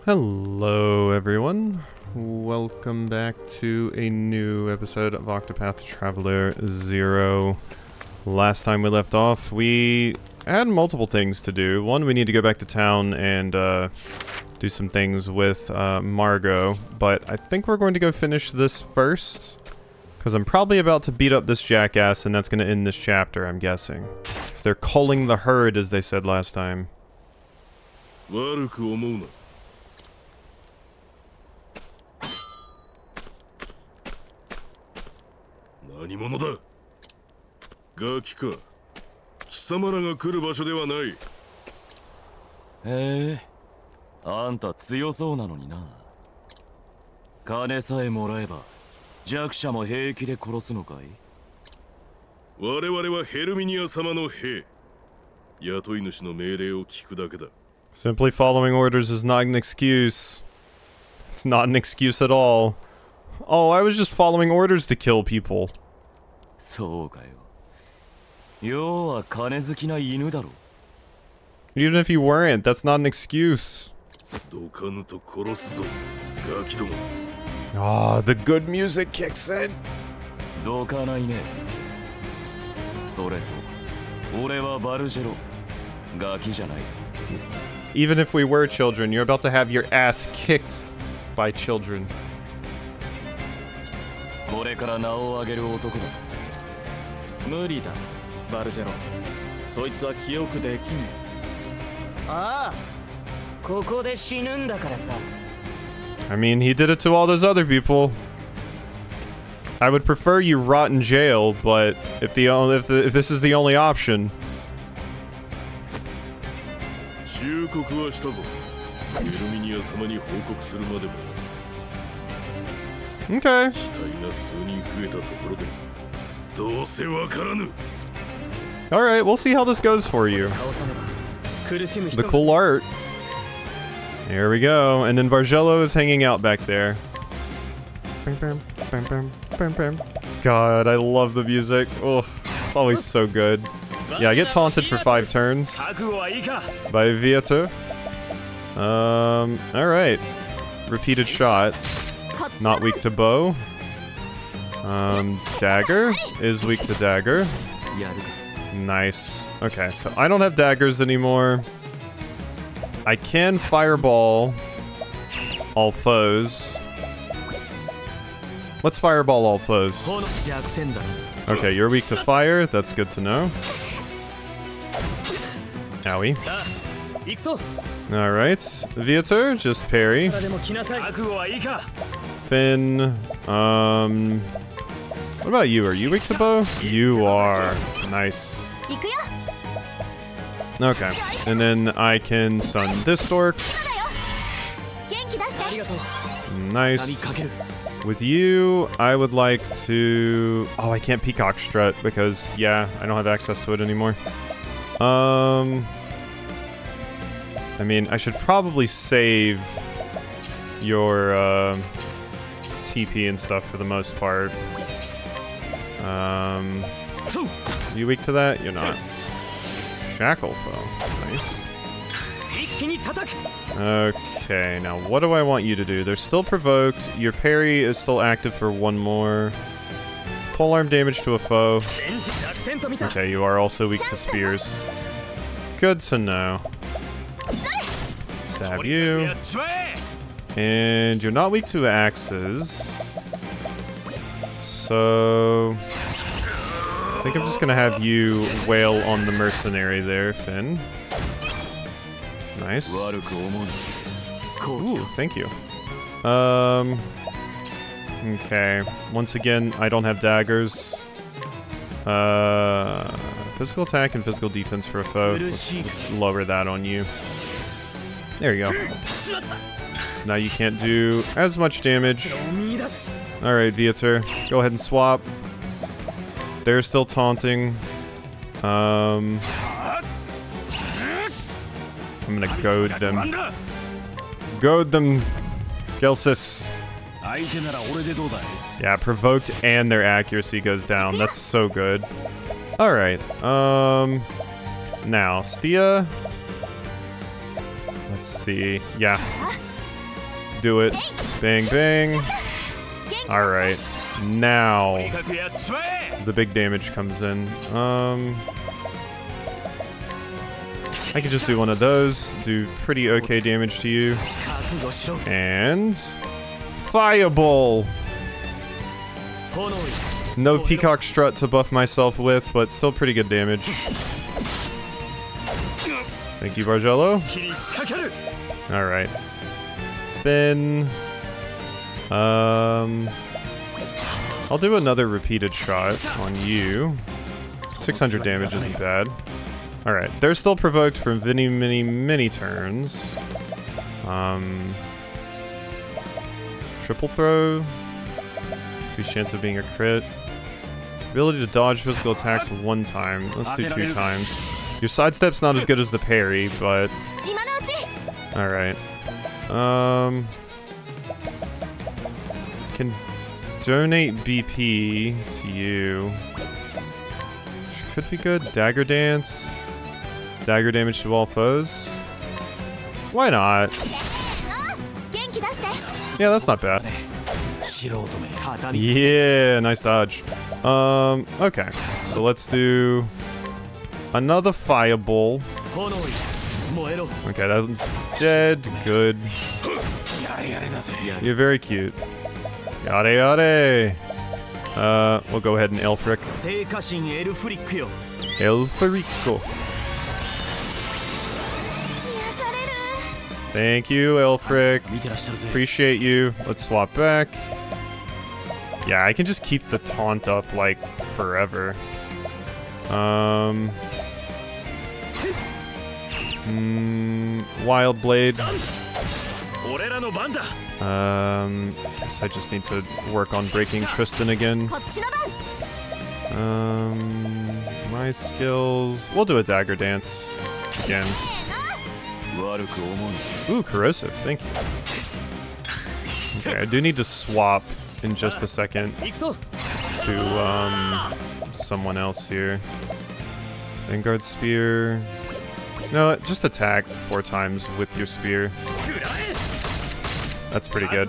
Hello everyone, welcome back to a new episode of Octopath Traveler 0. Last time we left off, we had multiple things to do. One, we need to go back to town and do some things with Margot, but I think we're going to go finish this first, because I'm probably about to beat up this jackass and that's going to end this chapter, I'm guessing. They're culling the herd, as they said last time. Simply following orders is not an excuse. It's not an excuse at all. Oh, I was just following orders to kill people. Even if you weren't, that's not an excuse. Ah, the good music kicks in. Even if we were children, you're about to have your ass kicked by children. I mean, he did it to all those other people. I would prefer you rot in jail, but if this is the only option. Okay. Alright, we'll see how this goes for you. The cool art. Here we go. And then Bargello is hanging out back there. God, I love the music. Oh, it's always so good. Yeah, I get taunted for 5 turns by Viator. Alright. Repeated shot. Not weak to bow. Dagger is weak to dagger. Nice. Okay, so I don't have daggers anymore. I can fireball all foes. Let's fireball all foes. Okay, you're weak to fire. That's good to know. Owie. Alright. Viator, just parry. Finn, what about you? Are you weak to bow? You are. Nice. Okay. And then I can stun this dork. Nice. With you, I would like to... Oh, I can't peacock strut because, yeah, I don't have access to it anymore. I mean, I should probably save your, TP and stuff for the most part. You weak to that? You're not. Shackle foe. Nice. Okay, now what do I want you to do? They're still provoked. Your parry is still active for 1 more. Polearm damage to a foe. Okay, you are also weak to spears. Good to know. Stab you. And you're not weak to axes. So... I think I'm just gonna have you wail on the mercenary there, Finn. Nice. Ooh, thank you. Okay. Once again, I don't have daggers. Physical attack and physical defense for a foe. Let's lower that on you. There you go. So now you can't do as much damage. Alright, Viator. Go ahead and swap. They're still taunting. I'm gonna goad them. Goad them, Gelsis. Yeah, provoked and their accuracy goes down. That's so good. Alright, now, Stia. Let's see. Yeah. do it. Bang, bang. Alright. Now, the big damage comes in. I could just do one of those. Do pretty okay damage to you. And... Fireball! No Peacock Strut to buff myself with, but still pretty good damage. Thank you, Bargello. Alright. Then... I'll do another repeated shot on you. 600 damage isn't bad. Alright, they're still provoked for many turns. Triple throw. Increased chance of being a crit. Ability to dodge physical attacks one time. Let's do 2 times. Your sidestep's not as good as the parry, but... Alright. Can donate BP to you. Which could be good. Dagger Dance. Dagger damage to all foes. Why not? Yeah, that's not bad. Yeah, nice dodge. Okay. So let's do another fireball. Okay, that's dead. Good. You're very cute. Yada yada. We'll go ahead and Elfric. Elfrico. Thank you, Elfric. Appreciate you. Let's swap back. Yeah, I can just keep the taunt up, like, forever. Wild Blade. Guess I just need to work on breaking Tristan again. My skills... We'll do a Dagger Dance again. Ooh, corrosive, thank you. Okay, I do need to swap in just a second to someone else here. Vanguard Spear. No, just attack 4 times with your spear. That's pretty good.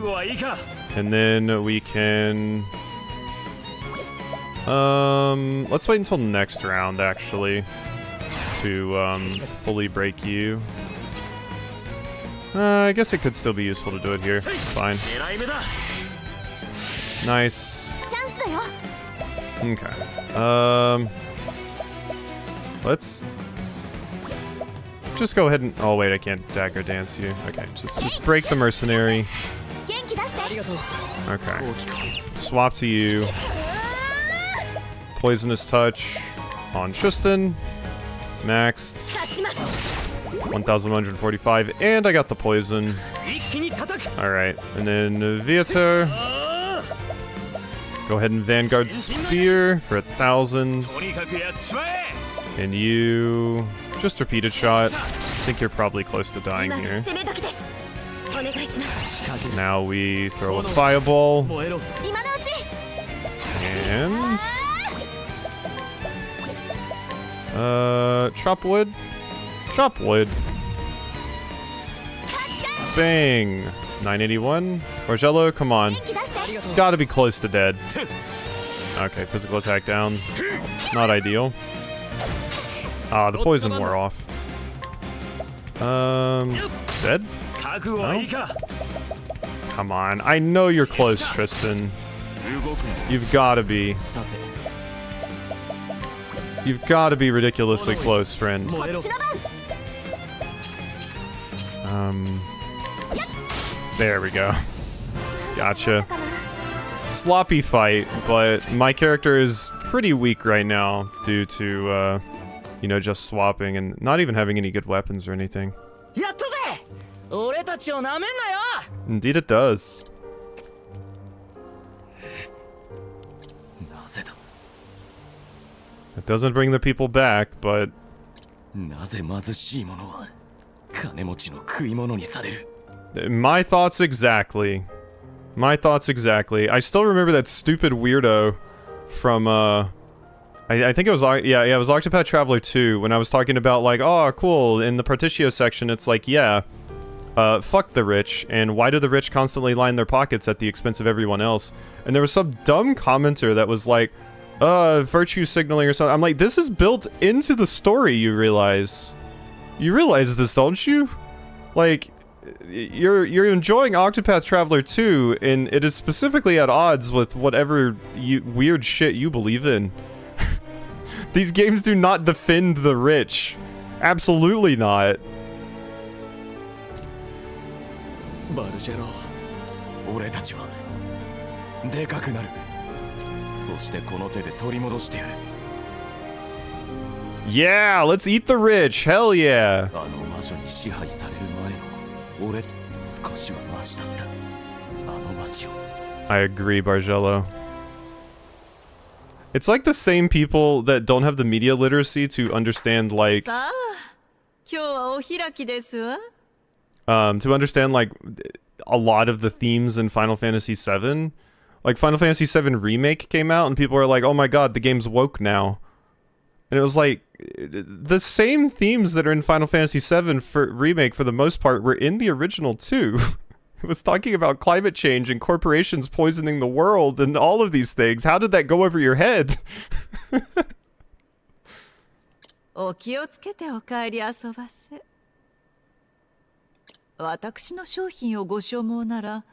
And then we can... let's wait until next round, actually, to fully break you. I guess it could still be useful to do it here. Fine. Nice. Okay. Let's just go ahead and... Oh wait, I can't Dagger Dance you. Okay, just break the mercenary. Okay. Swap to you. Poisonous Touch on Tristan. Maxed. 1,145, and I got the poison. Alright, and then Viator. Go ahead and Vanguard Spear for 1,000. And you... Just repeated shot. I think you're probably close to dying here. Now we throw a fireball. And... chop wood? Chop wood. Bang! 981. Bargello, come on. Gotta be close to dead. Okay, physical attack down. Not ideal. Ah, the poison wore off. Dead? No? Come on. I know you're close, Tristan. You've gotta be. You've gotta be ridiculously close, friend. There we go. Gotcha. Sloppy fight, but my character is pretty weak right now due to, you know, just swapping and not even having any good weapons or anything. Indeed it does. It doesn't bring the people back, but... My thoughts exactly. My thoughts exactly. I still remember that stupid weirdo from, I think it was, yeah, it was Octopath Traveler 2, when I was talking about, like, oh, cool, in the Partitio section, it's like, yeah, fuck the rich, and why do the rich constantly line their pockets at the expense of everyone else? And there was some dumb commenter that was like, virtue signaling or something. I'm like, this is built into the story, you realize. You realize this, don't you? Like, you're enjoying Octopath Traveler 2, and it is specifically at odds with whatever weird shit you believe in. These games do not defend the rich. Absolutely not. バルジェロ、俺たちはでかくなる。そしてこの手で取り戻してやる。Yeah, let's eat the rich. Hell yeah. あの魔女に支配される前の俺、少しはマシだった。あの街を。I agree, Bargello. It's like the same people that don't have the media literacy to understand, like... to understand, like, a lot of the themes in Final Fantasy VII. Like, Final Fantasy VII Remake came out, and people are like, oh my god, the game's woke now. And it was like, the same themes that are in Final Fantasy VII for Remake, for the most part, were in the original too. It was talking about climate change and corporations poisoning the world and all of these things. How did that go over your head? お気をつけてお帰り遊ばせ。私の商品をご所望なら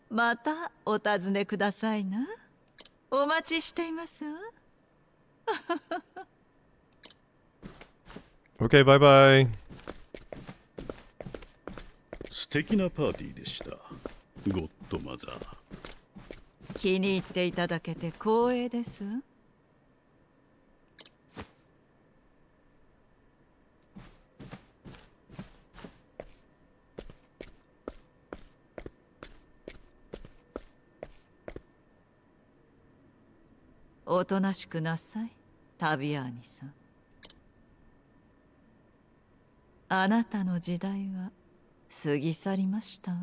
またお尋ねくださいな。お待ちしていますわ。Okay, bye bye. 素敵なパーティーでした。ゴッドマザー。気に入っていただけて光栄です。おとなしくなさい、タビアーニさん。あなたの時代は過ぎ去りましたわ。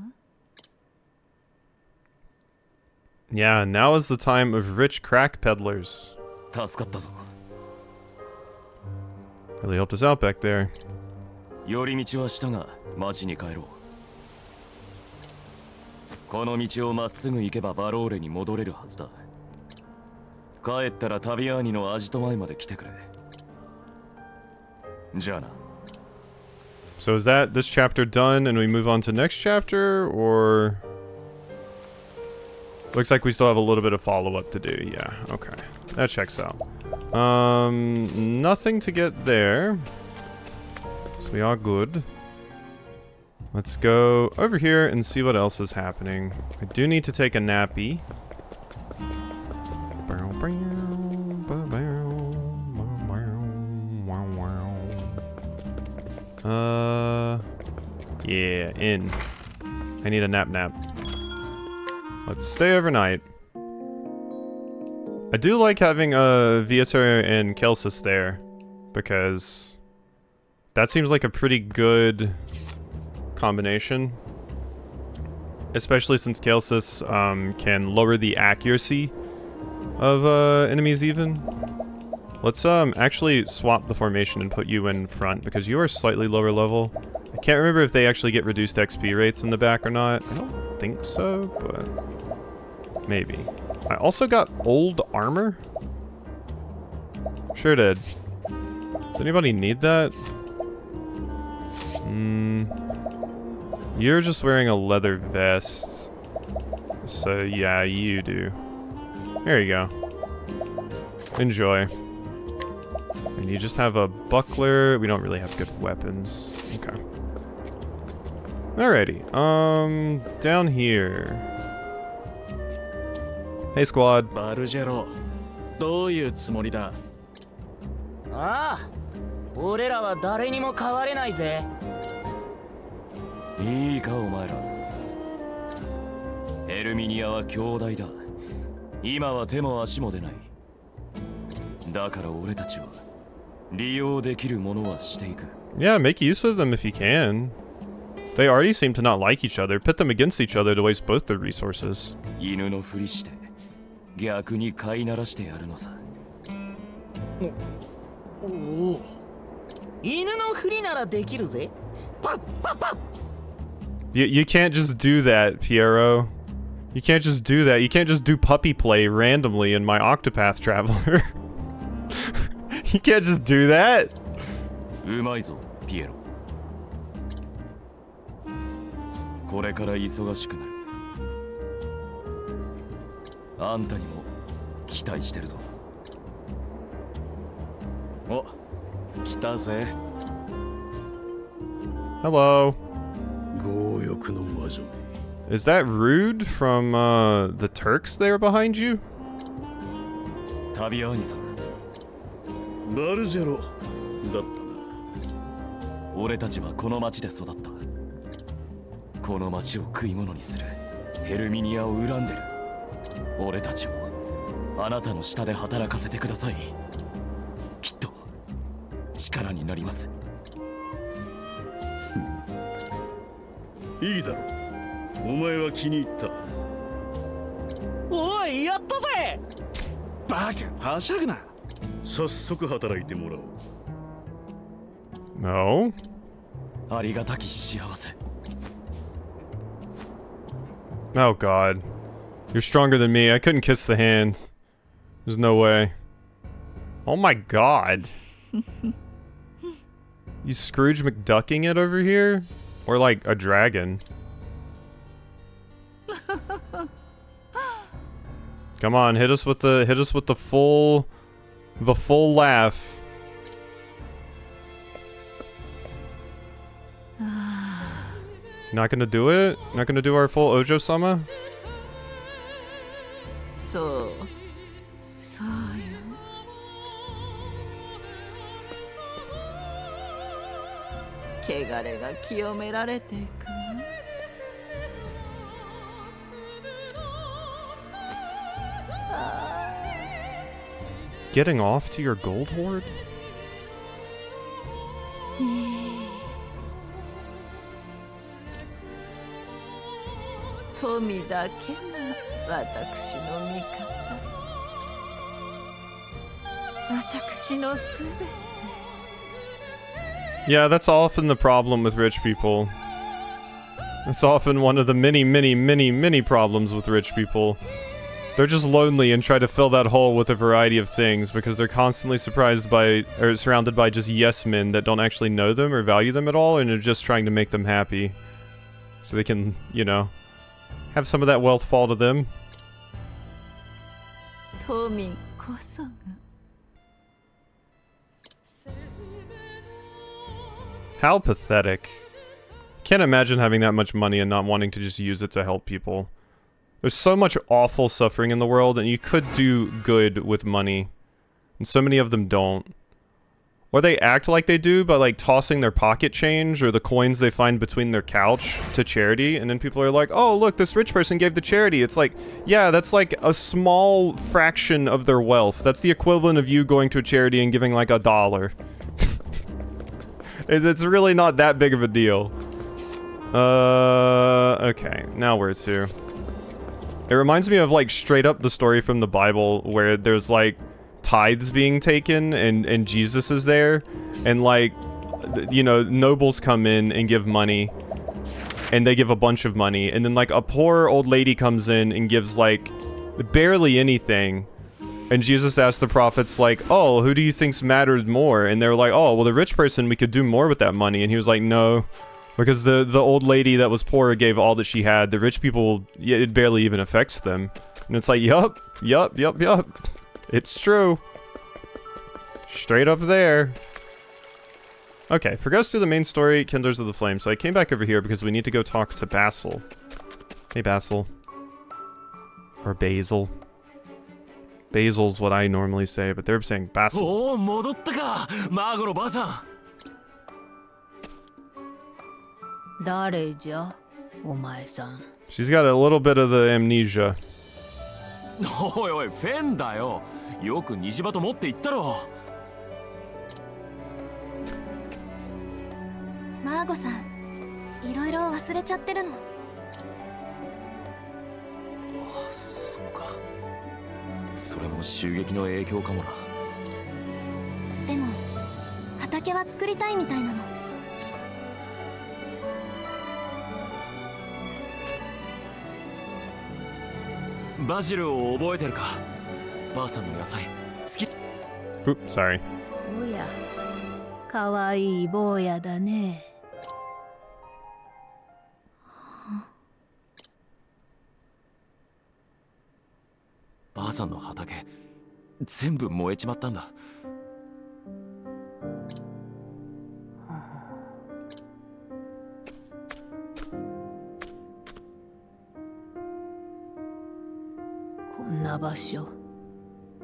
Yeah, now is the time of rich crack peddlers. 助かったぞ。Really helped us out back there. 寄り道はしたが町に帰ろう。この道をまっすぐ行けばバローレに戻れるはずだ。帰ったらタビアーニのアジト前まで来てくれ。じゃあな。So is that this chapter done and we move on to next chapter, or looks like we still have a little bit of follow-up to do? Yeah, okay. That checks out. Nothing to get there. So we are good. Let's go over here and see what else is happening. I do need to take a nappy. Yeah, in. I need a nap. Let's stay overnight. I do like having Viator and Kelsis there, because that seems like a pretty good combination. Especially since Kelsis can lower the accuracy of enemies even. Let's actually swap the formation and put you in front, because you are slightly lower level. I can't remember if they actually get reduced XP rates in the back or not. I don't think so, but maybe. I also got old armor. Sure did. Does anybody need that? You're just wearing a leather vest. So yeah, you do. There you go. Enjoy. And you just have a buckler. We don't really have good weapons. Okay. Alrighty. Down here. Hey, squad. バルジェロ、どういうつもりだ？ああ、俺らは誰にも変われないぜ。いいかお前ら。エルミニアは兄弟だ。今は手も足も出ない。だから俺たちは利用できるものはしていく。Yeah, make use of them if you can. They already seem to not like each other. Pit them against each other to waste both their resources. 犬のふりして逆に飼いならしてやるのさ。おお。犬のふりならできるぜ。パッパッパッ。You can't just do that, Piero. You can't just do that. You can't just do puppy play randomly in my Octopath Traveler. You can't just do that. うまいぞピエロ。これから忙しくなる。あんたにも期待してるぞ。お、来たぜ。Hello. 強欲の魔女め。 Is that Rude from the Turks there behind you? タビアーニさん、バルジェロだったな。俺たちはこの町で育った。この町を食い物にするヘルミニアを恨んでる。俺たちをあなたの下で働かせてください。きっと力になります。いいだろう。お前は気に入った。おい、やったぜ。バカ、はしゃぐな。早速働いてもらおう。 No. ありがたき幸せ。 Oh god. You're stronger than me. I couldn't kiss the hand. There's no way. Oh my god. You Scrooge McDucking it over here? Or like a dragon? Come on, hit us with the full laugh. Not gonna do it? Not gonna do our full Ojo-sama? そうそうよ。汚れが清められていくわ。Getting off to your gold hoard? 富だけが私の味方。私のすべて。 Yeah, that's often the problem with rich people. It's often one of the many problems with rich people. They're just lonely and try to fill that hole with a variety of things because they're constantly surrounded by just yes men that don't actually know them or value them at all and are just trying to make them happy. So they can, you know, have some of that wealth fall to them. 富こそが。 How pathetic. Can't imagine having that much money and not wanting to just use it to help people. There's so much awful suffering in the world, and you could do good with money. And so many of them don't. Or they act like they do by like tossing their pocket change or the coins they find between their couch to charity, and then people are like, oh look, this rich person gave to charity. It's like, yeah, that's like a small fraction of their wealth. That's the equivalent of you going to a charity and giving like $1. It's really not that big of a deal. Okay, now where to? It reminds me of like straight up the story from the Bible where there's like tithes being taken and Jesus is there and like, you know, nobles come in and give money and they give a bunch of money and then like a poor old lady comes in and gives like barely anything. And Jesus asked the prophets, like, oh, who do you think matters more? And they're like, oh, well, the rich person, we could do more with that money. And he was like, no, because the old lady that was poor gave all that she had. The rich people, yeah, it barely even affects them. And it's like, yup. It's true. Straight up there. Okay, progress through the main story, Kindlers of the Flame. So I came back over here because we need to go talk to Basil. Hey, Basil. Or Basil. Basil's what I normally say, but they're saying Basil. おお、戻ったか、マーゴのばあさん。誰じゃ、お前さん。 She's got a little bit of the amnesia. おいおい、フェンだよ。よく虹場と持って行ったろ。マーゴさん、いろいろ忘れちゃってるの。あ、そうか。それも襲撃の影響かもな。でも畑は作りたいみたいなの。バジルを覚えてるか？ばあさんの野菜好き。 Oop, sorry. おや、かわいい坊やだね。ばあさんの畑全部燃えちまったんだ。こんな場所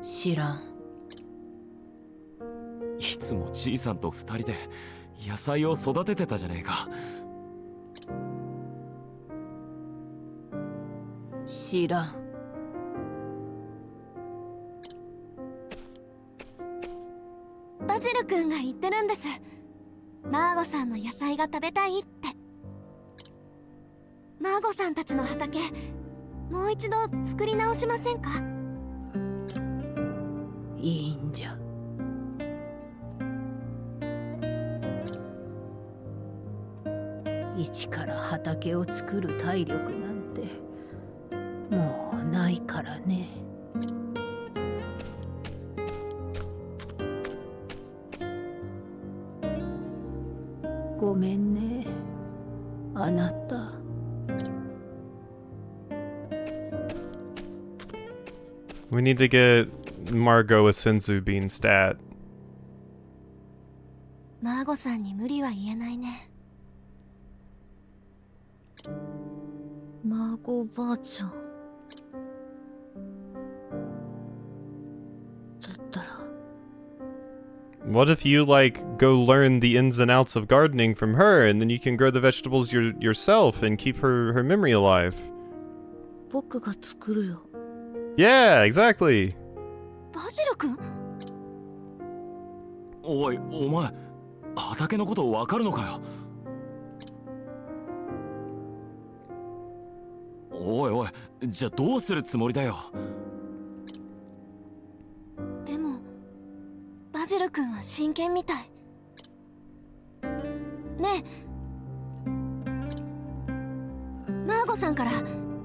知らん。いつもじいさんと二人で野菜を育ててたじゃねえか。知らん。バジル君が言ってるんです。マーゴさんの野菜が食べたいって。マーゴさんたちの畑もう一度作り直しませんか？いいんじゃ。一から畑を作る体力なんてもうないからね。ごめんね、あなた。We need to get Margot a senzu bean stat. マーゴさんに無理は言えないね。孫ばあちゃんだったら。 What if you, like, go learn the ins and outs of gardening from her, and then you can grow the vegetables yourself and keep her memory alive? 僕が作るよ。 Yeah, exactly. バジル君？おい、お前畑のことわかるのかよ。おいおい、じゃあどうするつもりだよ。でもバジル君は真剣みたい。ねえ、マーゴさんから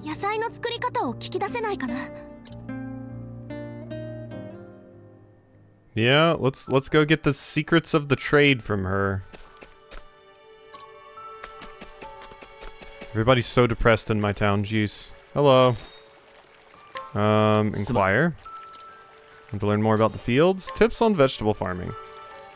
野菜の作り方を聞き出せないかな。Yeah, let's go get the secrets of the trade from her. Everybody's so depressed in my town, jeez. Hello. Inquire. Want to learn more about the fields? Tips on vegetable farming.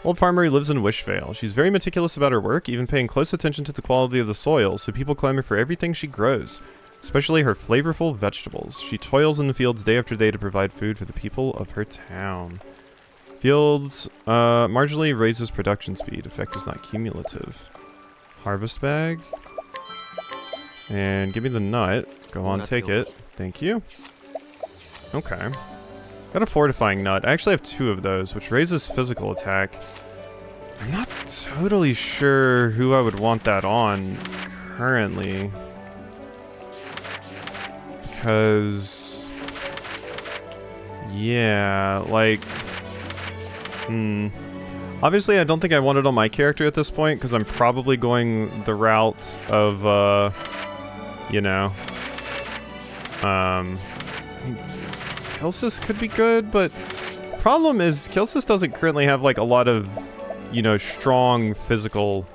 Old farmer who lives in Wishvale. She's very meticulous about her work, even paying close attention to the quality of the soil, so people clamor for everything she grows, especially her flavorful vegetables. She toils in the fields day after day to provide food for the people of her town. Fields, marginally raises production speed. Effect is not cumulative. Harvest bag. And give me the nut. Go on, take it. Thank you. Okay. Got a fortifying nut. I actually have 2 of those, which raises physical attack. I'm not totally sure who I would want that on currently. Because... yeah, like... obviously, I don't think I want it on my character at this point, because I'm probably going the route of, you know... I mean, Kelsis could be good, but the problem is Kelsis doesn't currently have, like, a lot of, you know, strong physical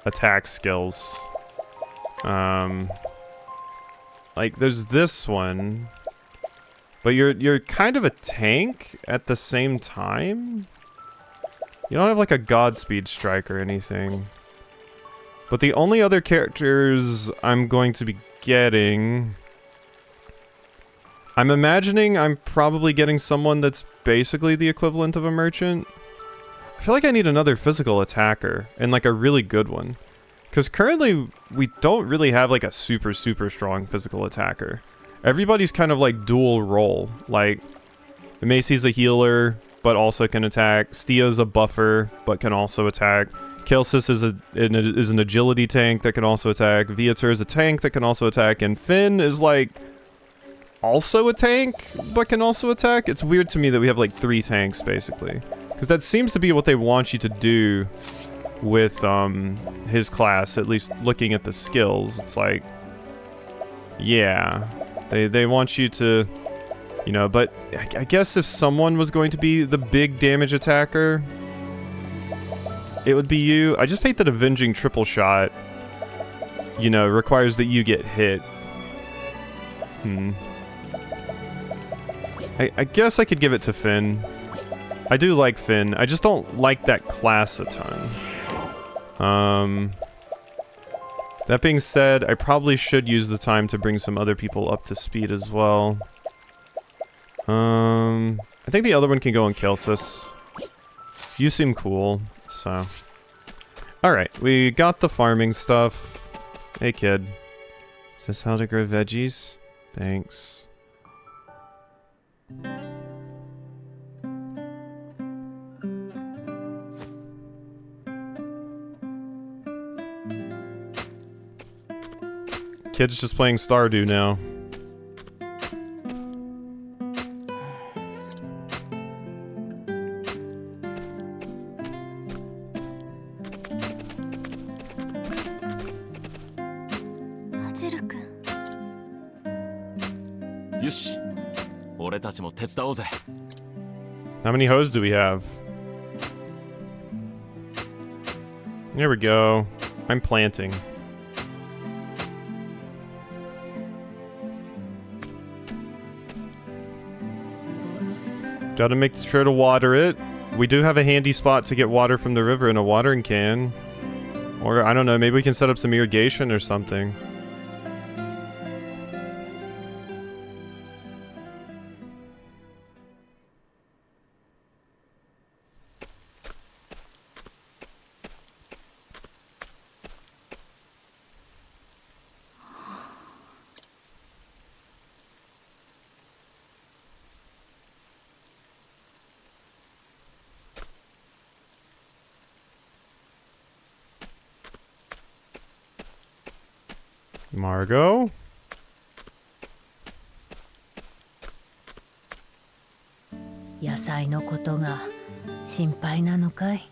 attack skills. Like, there's this one, but you're kind of a tank at the same time. You don't have, like, a Godspeed strike or anything. But the only other characters I'm going to be getting... I'm imagining I'm probably getting someone that's basically the equivalent of a merchant. I feel like I need another physical attacker, and like a really good one. Because currently, we don't really have like a super strong physical attacker. Everybody's kind of like dual role. Like, Macy's a healer, but also can attack. Stia's a buffer, but can also attack. Kelsis is an agility tank that can also attack. Viator is a tank that can also attack. And Finn is like... also a tank, but can also attack. It's weird to me that we have like 3 tanks, basically. Because that seems to be what they want you to do with his class, at least looking at the skills. It's like... yeah. They want you to, you know, but I guess if someone was going to be the big damage attacker, it would be you. I just hate that avenging triple shot, you know, requires that you get hit. I guess I could give it to Finn. I do like Finn. I just don't like that class a ton. That being said, I probably should use the time to bring some other people up to speed as well. I think the other one can go on Kelsis. You seem cool, so. Alright, we got the farming stuff. Hey kid. Is this how to grow veggies? Thanks. Kid's just playing Stardew now. How many hoes do we have? There we go. I'm planting. Gotta make sure to water it. We do have a handy spot to get water from the river in a watering can. Or, I don't know, maybe we can set up some irrigation or something. Margot?野菜のことが心配なのかい？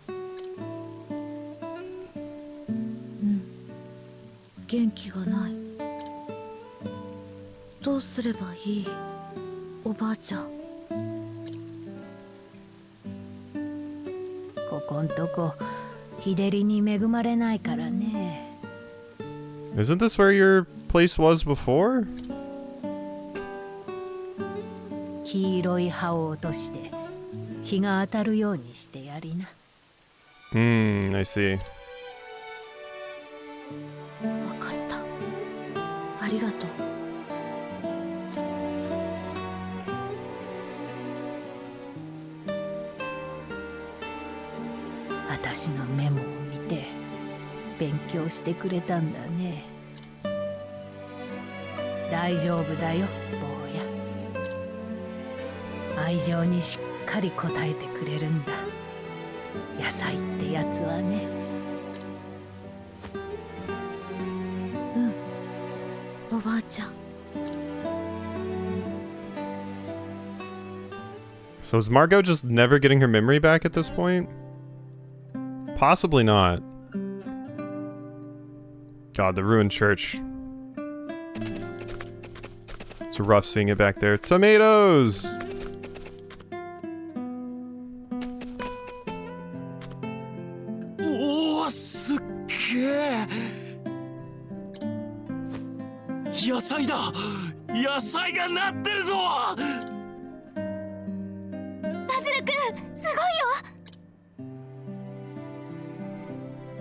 元気がない。どうすればいい？おばあちゃん。ここんとこ日照りに恵まれないからね。Isn't this where your place was before? 黄色い葉を落として日が当たるようにしてやりな。I see. わかった。ありがとう。私のメモを見て勉強してくれたんだね。大丈夫だよ、坊や。愛情にしっかり応えてくれるんだ。野菜ってやつはね。おばあちゃん。So is Margot just never getting her memory back at this point? Possibly not. God, the ruined church. It's rough seeing it back there. Tomatoes! Oh, すっげえ。野菜だ。野菜がなってるぞ。バジル君、すごいよ。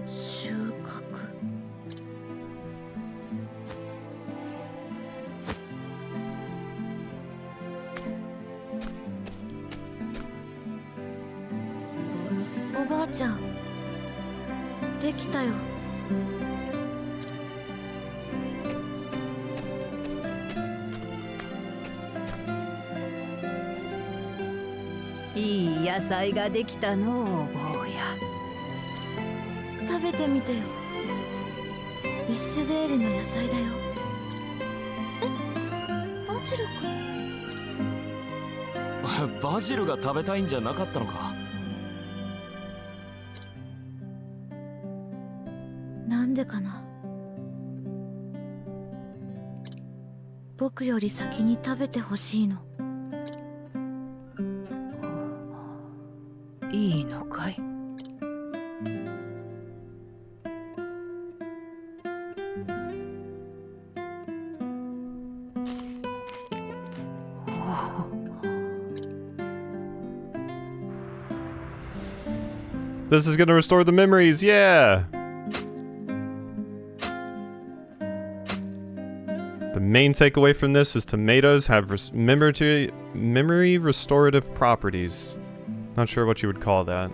収穫。おばあちゃん、できたよ。いい野菜ができたのう、坊や。食べてみてよ。イッシュベールの野菜だよ。バジル君。バジルが食べたいんじゃなかったのか。なんでかな。僕より先に食べてほしいの。いいのかい？This is gonna restore the memories, yeah! The main takeaway from this is tomatoes have memory restorative properties. Not sure what you would call that.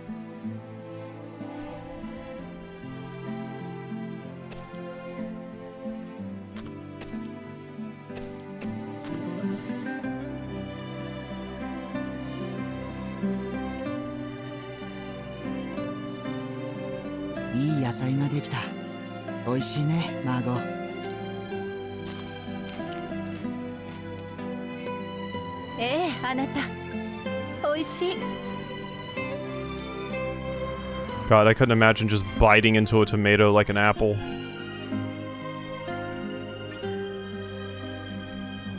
God, I couldn't imagine just biting into a tomato like an apple.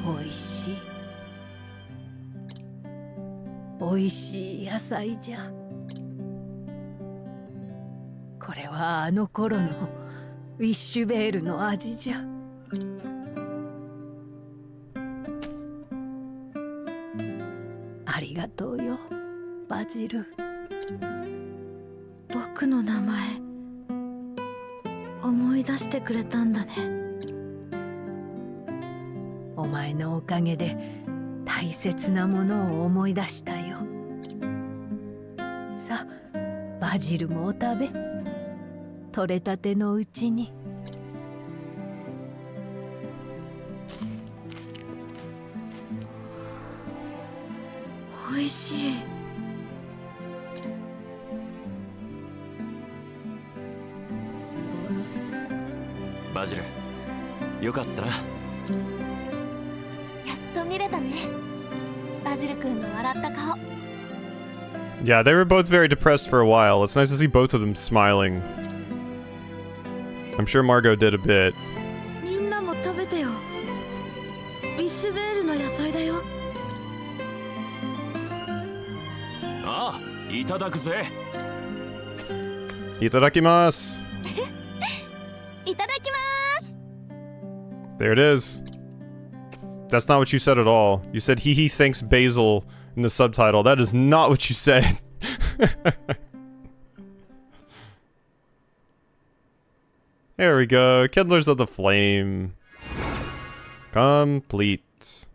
おいしい。おいしい野菜じゃ。これはあの頃のウィッシュベールの味じゃ。ありがとうよ、バジル。僕の名前思い出してくれたんだね。お前のおかげで大切なものを思い出したよ。さあ、バジルもお食べ。取れたてのうちに。おいしい。バジル、よかったな。やっと見れたね。バジル君の笑った顔。Yeah, they were both very depressed for a while. It's nice to see both of them smiling. I'm sure Margot did a bit. みんなも食べてよ。ウィッシュベールの野菜だよ。ああ、いただくぜ。Itadakimasu! いただきます。 There it is. That's not what you said at all. You said he thanks basil in the subtitle. That is not what you said. There we go. Kindlers of the Flame. Complete.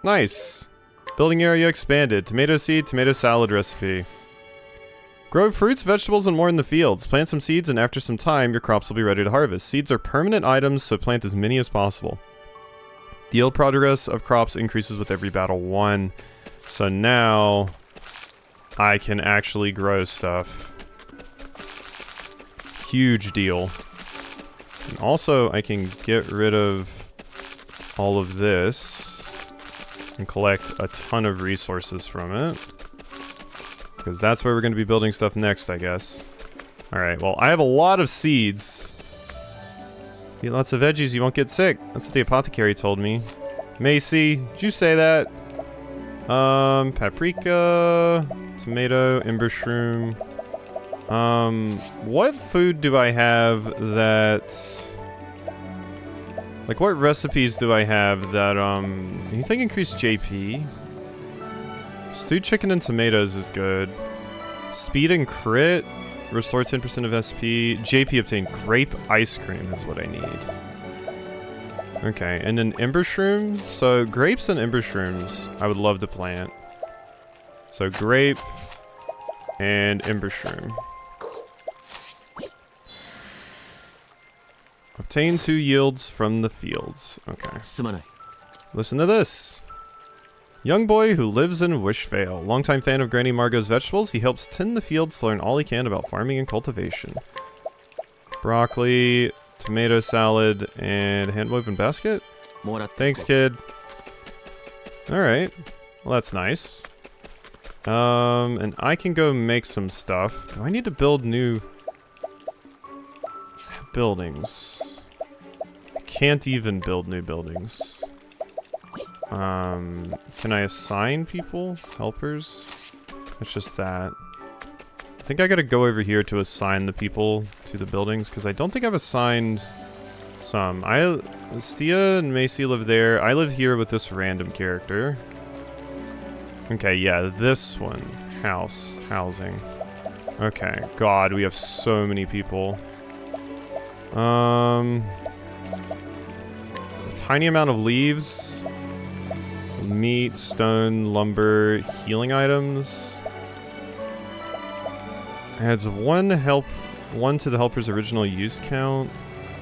Nice. Building area expanded. Tomato seed, tomato salad recipe. Grow fruits, vegetables, and more in the fields. Plant some seeds, and after some time, your crops will be ready to harvest. Seeds are permanent items, so plant as many as possible. The yield progress of crops increases with every battle won. So now, I can actually grow stuff. Huge deal. And also, I can get rid of all of this and collect a ton of resources from it. Because that's where we're going to be building stuff next, I guess. Alright, well, I have a lot of seeds. Eat lots of veggies, you won't get sick. That's what the apothecary told me. Macy, did you say that? Paprika, tomato, ember shroom. What food do I have that... Like, what recipes do I have that, anything increase JP? Stewed chicken and tomatoes is good. Speed and crit. Restore 10% of SP. JP obtained. Grape ice cream is what I need. Okay, and then ember shroom. So grapes and ember shrooms I would love to plant. So grape and ember shroom. Obtain 2 yields from the fields. Okay. Listen to this. Young boy who lives in Wishvale. Longtime fan of Granny Margot's vegetables, he helps tend the fields to learn all he can about farming and cultivation. Broccoli, tomato salad, and hand-woven basket? Thanks, kid. Alright. Well, that's nice. And I can go make some stuff. Do I need to build new... buildings. Can't even build new buildings. Can I assign people? Helpers? It's just that. I think I gotta go over here to assign the people to the buildings, because I don't think I've assigned some. Stia and Macy live there. I live here with this random character. Okay, yeah, this one. Housing. Okay, God, we have so many people. A tiny amount of leaves. Meat, stone, lumber, healing items. Adds one to the helper's original use count.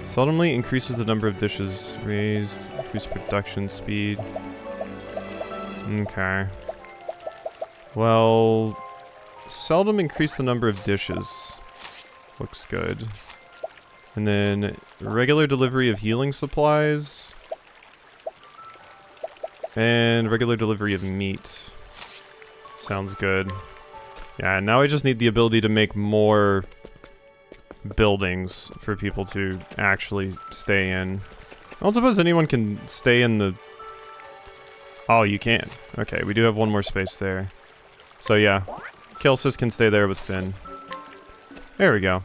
Seldomly increases the number of dishes raised. Increase production speed. Okay. Well, seldom increase the number of dishes. Looks good. And then regular delivery of healing supplies. And regular delivery of meat. Sounds good. Yeah, now I just need the ability to make more buildings for people to actually stay in. I don't suppose anyone can stay in the... Oh, you can. Okay, we do have one more space there. So yeah, Kelsis can stay there with Finn. There we go.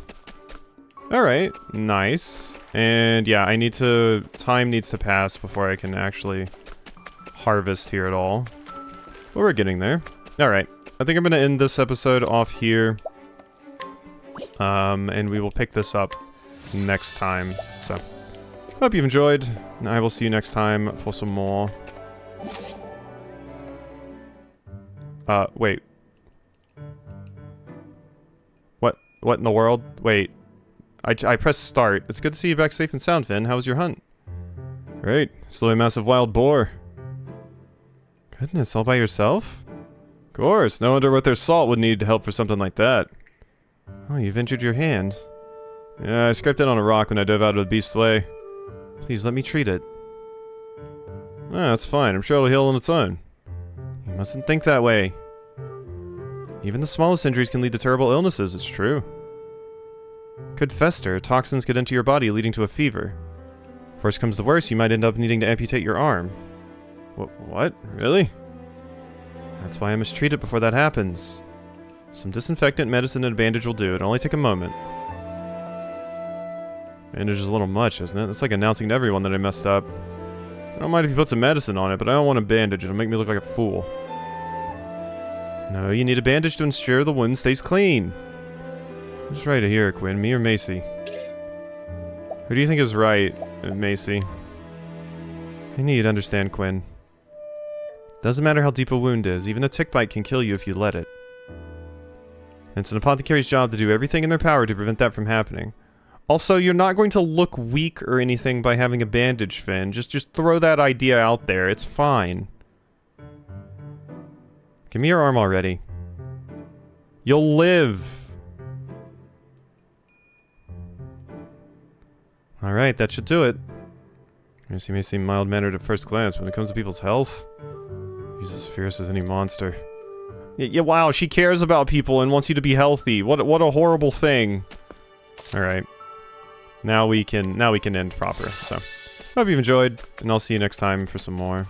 Alright, nice. And yeah, time needs to pass before I can actually harvest here at all. But we're getting there. Alright, I think I'm going to end this episode off here. And we will pick this up next time. So, hope you've enjoyed, and I will see you next time for some more. Wait. What in the world? Wait. I pressed start. It's good to see you back safe and sound, Finn. How was your hunt? Great. Still a massive wild boar. Goodness, all by yourself? Of course. No wonder what their salt would need help for something like that. Oh, you've injured your hand. Yeah, I scraped it on a rock when I dove out of the beast's way. Please let me treat it. Ah, that's fine. I'm sure it'll heal on its own. You mustn't think that way. Even the smallest injuries can lead to terrible illnesses, it's true. Could fester, toxins get into your body leading to a fever. If worst comes to worst, you might end up needing to amputate your arm. What? Really? That's why I must treat it before that happens. Some disinfectant, medicine, and a bandage will do. It'll only take a moment. Bandage is a little much, isn't it? It's like announcing to everyone that I messed up. I don't mind if you put some medicine on it, but I don't want a bandage. It'll make me look like a fool. No, you need a bandage to ensure the wound stays clean. Who's right here, Quinn? Me or Macy? Who do you think is right, Macy? I need you to understand, Quinn. Doesn't matter how deep a wound is, even a tick bite can kill you if you let it. And it's an apothecary's job to do everything in their power to prevent that from happening. Also, you're not going to look weak or anything by having a bandage, Finn. Just throw that idea out there. It's fine. Give me your arm already. You'll live. Alright, that should do it. Macy may seem mild-mannered at first glance, but when it comes to people's health, she's as fierce as any monster. Yeah, wow, she cares about people and wants you to be healthy. What a horrible thing. Alright. Now we can end proper. So, hope you've enjoyed, and I'll see you next time for some more.